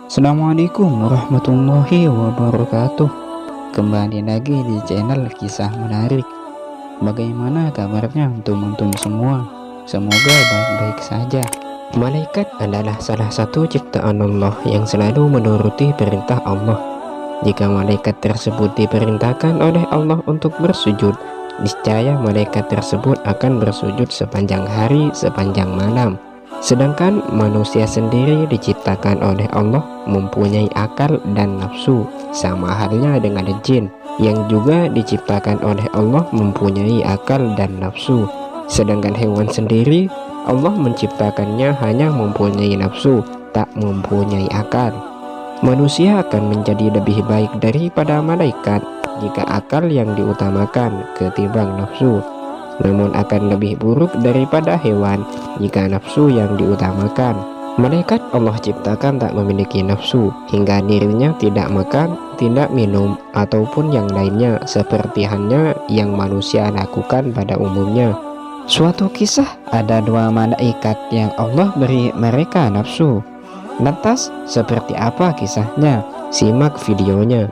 Assalamualaikum warahmatullahi wabarakatuh. Kembali lagi di channel Kisah Menarik. Bagaimana kabarnya antum-antum semua? Semoga baik-baik saja. Malaikat adalah salah satu ciptaan Allah yang selalu menuruti perintah Allah. Jika malaikat tersebut diperintahkan oleh Allah untuk bersujud, niscaya malaikat tersebut akan bersujud sepanjang hari, sepanjang malam. Sedangkan manusia sendiri diciptakan oleh Allah mempunyai akal dan nafsu, sama halnya dengan jin yang juga diciptakan oleh Allah mempunyai akal dan nafsu. Sedangkan hewan sendiri Allah menciptakannya hanya mempunyai nafsu, tak mempunyai akal. Manusia akan menjadi lebih baik daripada malaikat jika akal yang diutamakan ketimbang nafsu, namun akan lebih buruk daripada hewan jika nafsu yang diutamakan. Malaikat Allah ciptakan tak memiliki nafsu, hingga dirinya tidak makan, tidak minum, ataupun yang lainnya seperti halnya yang manusia lakukan pada umumnya. Suatu kisah, ada dua malaikat yang Allah beri mereka nafsu. Lantas seperti apa kisahnya? Simak videonya.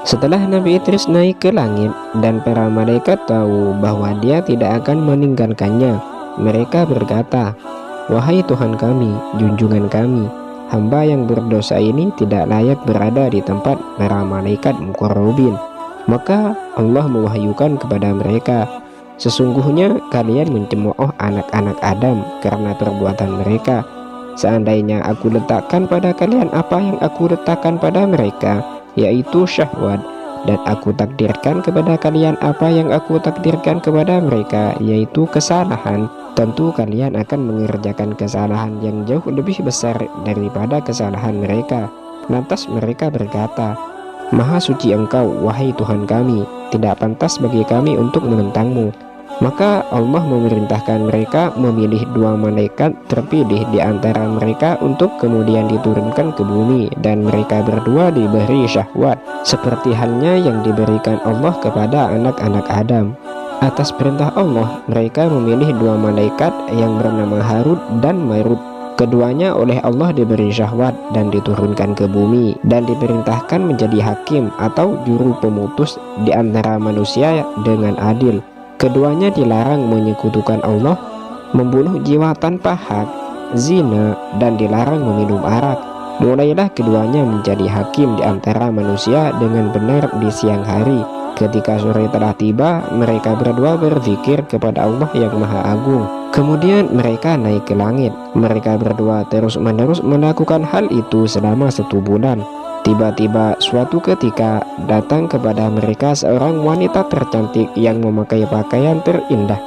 Setelah Nabi Idris naik ke langit dan para malaikat tahu bahwa dia tidak akan meninggalkannya, mereka berkata, "Wahai Tuhan kami, junjungan kami, hamba yang berdosa ini tidak layak berada di tempat para malaikat muqarrabin." Maka Allah mewahyukan kepada mereka, "Sesungguhnya kalian mencemooh anak-anak Adam karena perbuatan mereka. Seandainya aku letakkan pada kalian apa yang aku letakkan pada mereka, yaitu syahwat, dan aku takdirkan kepada kalian apa yang aku takdirkan kepada mereka, yaitu kesalahan, tentu kalian akan mengerjakan kesalahan yang jauh lebih besar daripada kesalahan mereka." Lantas mereka berkata, "Maha suci Engkau, wahai Tuhan kami, tidak pantas bagi kami untuk menentangmu." Maka Allah memerintahkan mereka memilih dua malaikat terpilih di antara mereka untuk kemudian diturunkan ke bumi, dan mereka berdua diberi syahwat seperti halnya yang diberikan Allah kepada anak-anak Adam. Atas perintah Allah, mereka memilih dua malaikat yang bernama Harut dan Marut. Keduanya oleh Allah diberi syahwat dan diturunkan ke bumi dan diperintahkan menjadi hakim atau juru pemutus di antara manusia dengan adil. Keduanya dilarang menyekutukan Allah, membunuh jiwa tanpa hak, zina, dan dilarang meminum arak. Mulailah keduanya menjadi hakim di antara manusia dengan benar di siang hari. Ketika sore telah tiba, mereka berdua berzikir kepada Allah yang Maha Agung. Kemudian mereka naik ke langit. Mereka berdua terus-menerus melakukan hal itu selama 1 bulan. Tiba-tiba suatu ketika datang kepada mereka seorang wanita tercantik yang memakai pakaian terindah.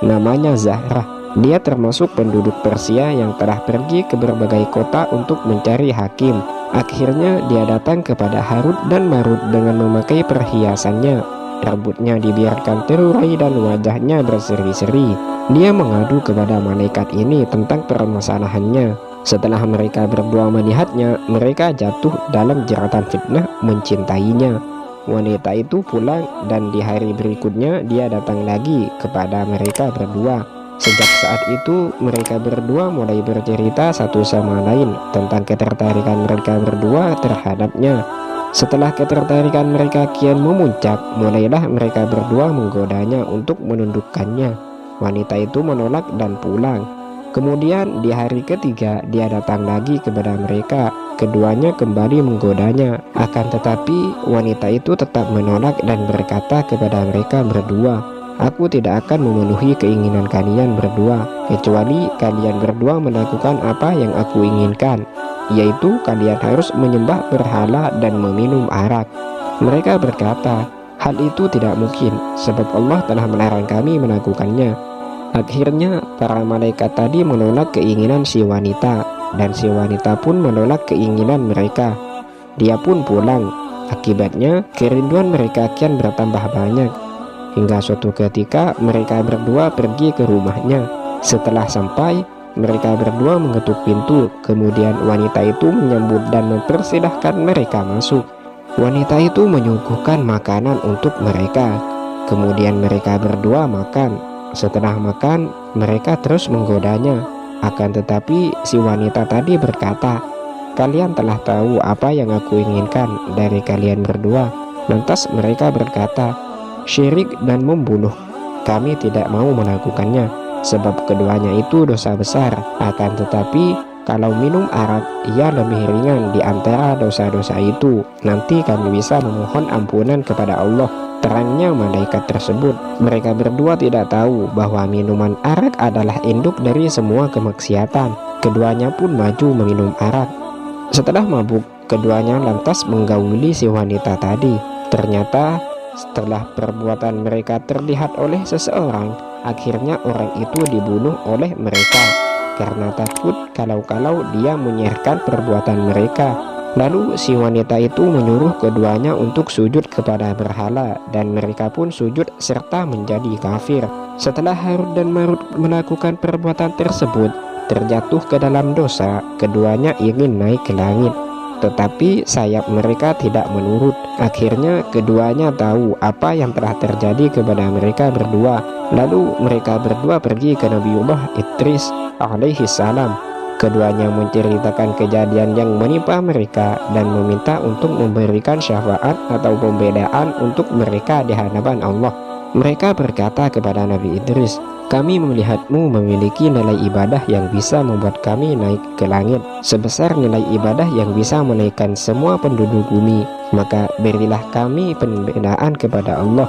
Namanya Zahrah. Dia termasuk penduduk Persia yang telah pergi ke berbagai kota untuk mencari hakim. Akhirnya dia datang kepada Harut dan Marut dengan memakai perhiasannya. Rambutnya dibiarkan terurai dan wajahnya berseri-seri. Dia mengadu kepada malaikat ini tentang permasalahannya. Setelah mereka berdua melihatnya, mereka jatuh dalam jeratan fitnah mencintainya. Wanita itu pulang dan di hari berikutnya dia datang lagi kepada mereka berdua. Sejak saat itu mereka berdua mulai bercerita satu sama lain tentang ketertarikan mereka berdua terhadapnya. Setelah ketertarikan mereka kian memuncak, mulailah mereka berdua menggodanya untuk menundukkannya. Wanita itu menolak dan pulang. Kemudian di hari ketiga dia datang lagi kepada mereka. Keduanya kembali menggodanya. Akan tetapi wanita itu tetap menolak dan berkata kepada mereka berdua, "Aku tidak akan memenuhi keinginan kalian berdua, kecuali kalian berdua melakukan apa yang aku inginkan, yaitu kalian harus menyembah berhala dan meminum arak." Mereka berkata, "Hal itu tidak mungkin, sebab Allah telah melarang kami melakukannya." Akhirnya para malaikat tadi menolak keinginan si wanita, dan si wanita pun menolak keinginan mereka. Dia pun pulang. Akibatnya kerinduan mereka kian bertambah banyak, hingga suatu ketika mereka berdua pergi ke rumahnya. Setelah sampai, mereka berdua mengetuk pintu. Kemudian wanita itu menyambut dan mempersilahkan mereka masuk. Wanita itu menyuguhkan makanan untuk mereka. Kemudian mereka berdua makan. Setelah makan, mereka terus menggodanya. Akan tetapi si wanita tadi berkata, kalian telah tahu apa yang aku inginkan dari kalian berdua. Lantas mereka berkata, syirik dan membunuh. Kami tidak mau melakukannya, sebab keduanya itu dosa besar. Akan tetapi kalau minum arak, ia lebih ringan di antara dosa-dosa itu. Nanti kami bisa memohon ampunan kepada Allah. Terangnya malaikat tersebut. Mereka berdua tidak tahu bahwa minuman arak adalah induk dari semua kemaksiatan. Keduanya pun maju meminum arak. Setelah mabuk, keduanya lantas menggauli si wanita tadi. Ternyata setelah perbuatan mereka terlihat oleh seseorang, akhirnya orang itu dibunuh oleh mereka karena takut kalau dia menyiarkan perbuatan mereka. Lalu si wanita itu menyuruh keduanya untuk sujud kepada berhala, dan mereka pun sujud serta menjadi kafir. Setelah Harut dan Marut melakukan perbuatan tersebut, terjatuh ke dalam dosa, keduanya ingin naik ke langit, tetapi sayap mereka tidak menurut. Akhirnya keduanya tahu apa yang telah terjadi kepada mereka berdua. Lalu mereka berdua pergi ke Nabiullah Idris alaihi salam. Keduanya menceritakan kejadian yang menimpa mereka dan meminta untuk memberikan syafaat atau pembedaan untuk mereka di hadapan Allah. Mereka berkata kepada Nabi Idris, kami melihatmu memiliki nilai ibadah yang bisa membuat kami naik ke langit sebesar nilai ibadah yang bisa menaikkan semua penduduk bumi. Maka berilah kami pembedaan kepada Allah.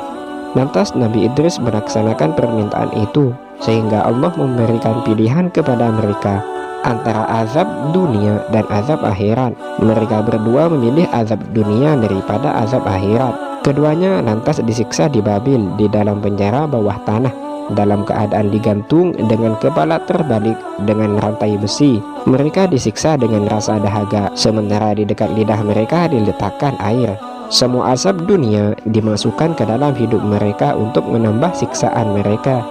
Lantas Nabi Idris melaksanakan permintaan itu, sehingga Allah memberikan pilihan kepada mereka antara azab dunia dan azab akhirat. Mereka berdua memilih azab dunia daripada azab akhirat. Keduanya lantas disiksa di Babil di dalam penjara bawah tanah, dalam keadaan digantung dengan kepala terbalik dengan rantai besi. Mereka disiksa dengan rasa dahaga, sementara di dekat lidah mereka diletakkan air. Semua azab dunia dimasukkan ke dalam hidup mereka untuk menambah siksaan mereka.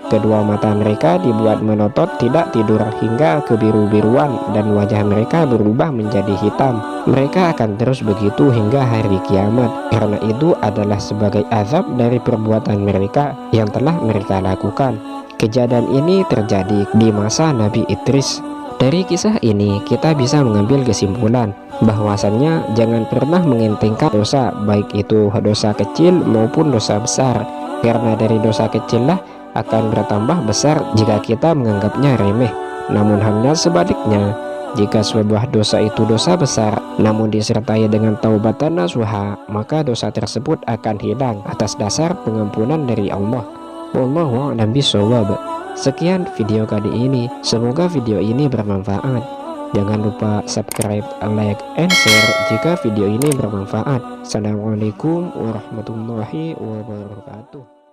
Kedua mata mereka dibuat melotot tidak tidur hingga kebiru-biruan, dan wajah mereka berubah menjadi hitam. Mereka akan terus begitu hingga hari kiamat, karena itu adalah sebagai azab dari perbuatan mereka yang telah mereka lakukan. Kejadian ini terjadi di masa Nabi Idris. Dari kisah ini kita bisa mengambil kesimpulan bahwasannya jangan pernah mengentengkan dosa, baik itu dosa kecil maupun dosa besar, karena dari dosa kecil lah akan bertambah besar jika kita menganggapnya remeh. Namun halnya sebaliknya, jika sebuah dosa itu dosa besar namun disertai dengan taubatan nasuha, maka dosa tersebut akan hilang atas dasar pengampunan dari Allah. Wallahu a'lam bishawab. Sekian video kali ini, semoga video ini bermanfaat. Jangan lupa subscribe, like, and share jika video ini bermanfaat. Assalamualaikum warahmatullahi wabarakatuh.